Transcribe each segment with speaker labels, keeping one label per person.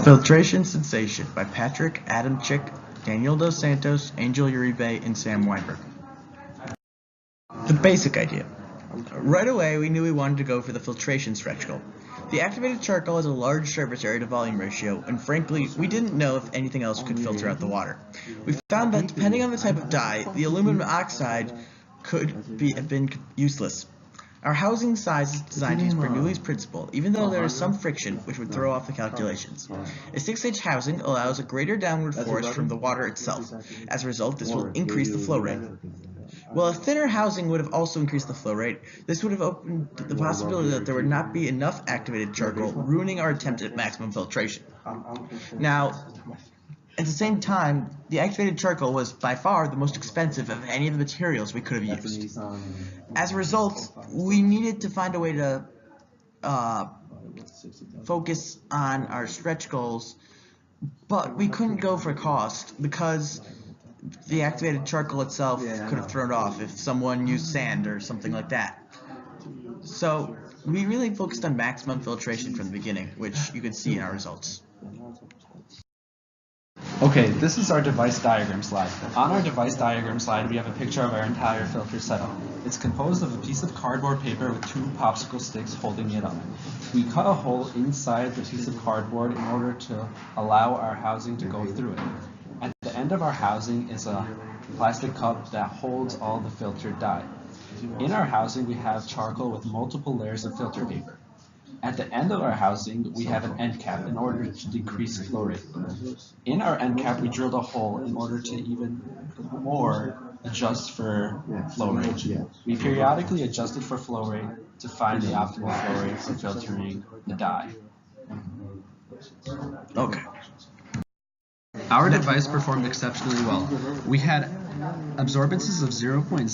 Speaker 1: Filtration Sensation by Patrick Adamczyk, Daniel Dos Santos, Angel Uribe, and Sam Weinberg. The basic idea. Right away, we knew we wanted to go for the filtration stretch goal. The activated charcoal has a large surface area to volume ratio, and frankly, we didn't know if anything else could filter out the water. We found that depending on the type of dye, the aluminum oxide could have been useless. Our housing size is designed to use Bernoulli's principle, even though there is some friction which would throw off the calculations. A 6H housing allows a greater downward force from the water itself. As a result, this will increase the flow rate. While a thinner housing would have also increased the flow rate, this would have opened the possibility that there would not be enough activated charcoal, ruining our attempt at maximum filtration. Now, at the same time, the activated charcoal was by far the most expensive of any of the materials we could have used. As a result, we needed to find a way to focus on our stretch goals, but we couldn't go for cost because the activated charcoal itself could have thrown off if someone used sand or something like that. So we really focused on maximum filtration from the beginning, which you can see in our results.
Speaker 2: Okay, this is our device diagram slide. On our device diagram slide, we have a picture of our entire filter setup. It's composed of a piece of cardboard paper with 2 popsicle sticks holding it up. We cut a hole inside the piece of cardboard in order to allow our housing to go through it. At the end of our housing is a plastic cup that holds all the filtered dye. In our housing, we have charcoal with multiple layers of filter paper. At the end of our housing, we have an end cap in order to decrease flow rate. In our end cap, we drilled a hole in order to even more adjust for flow rate. We periodically adjusted for flow rate to find the optimal flow rate for filtering the dye.
Speaker 1: Okay.
Speaker 2: Our device performed exceptionally well. We had absorbances of 0.08 and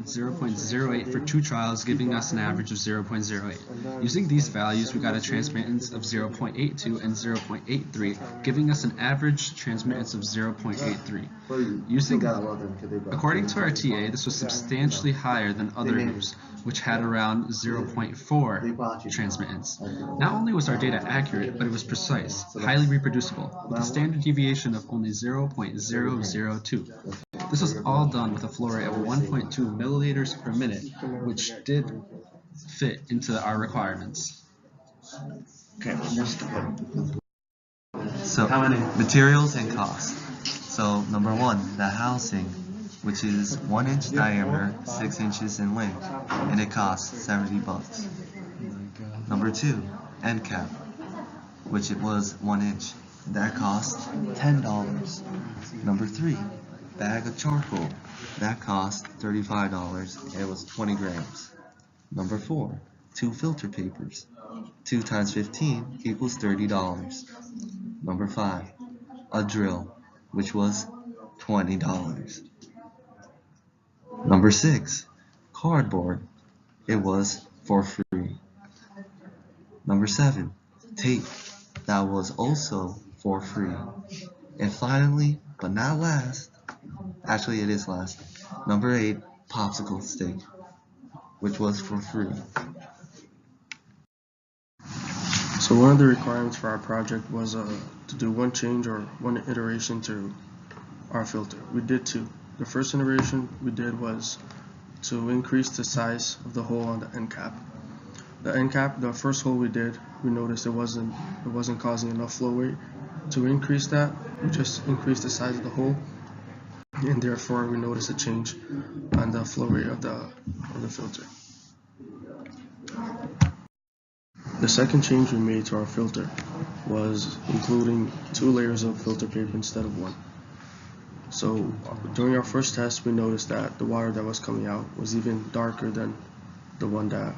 Speaker 2: 0.08 for 2 trials, giving us an average of 0.08. Using these values, we got a transmittance of 0.82 and 0.83, giving us an average transmittance of 0.83. According to our TA, this was substantially higher than other groups, which had around 0.4 transmittance. Not only was our data accurate, but it was precise, highly reproducible, with a standard deviation of only 0.002. This was all done with a flow rate of 1.2 milliliters per minute, which did fit into our requirements.
Speaker 1: Okay.
Speaker 3: So, materials and cost. So, number 1, the housing, which is 1 inch diameter, 6 inches in length, and it costs $70. Number 2, end cap, which it was 1 inch. That cost $10. Number 3, bag of charcoal. That cost $35 and it was 20 grams. Number 4, 2 filter papers. 2 times 15 equals $30. Number 5, a drill, which was $20. Number 6, cardboard. It was for free. Number 7, tape. That was also for free. And finally, but not last, actually it is last, number 8, popsicle stick, which was for free.
Speaker 4: So one of the requirements for our project was to do 1 change or 1 iteration to our filter. We did 2. The first iteration we did was to increase the size of the hole on the end cap. The end cap, the first hole we did, we noticed it wasn't causing enough flow rate. To increase that, we just increased the size of the hole, and therefore we noticed a change on the flow rate of the filter. The second change we made to our filter was including 2 layers of filter paper instead of 1. So during our first test, we noticed that the water that was coming out was even darker than the one that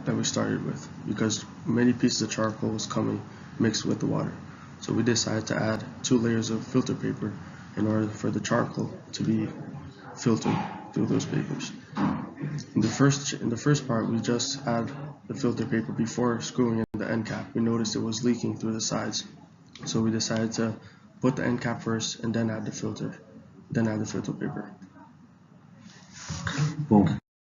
Speaker 4: we started with, because many pieces of charcoal was coming mixed with the water. So we decided to add 2 layers of filter paper in order for the charcoal to be filtered through those papers. In the first part, we just add the filter paper before screwing in the end cap. We noticed it was leaking through the sides, so we decided to put the end cap first and then add the filter paper.
Speaker 3: Boom.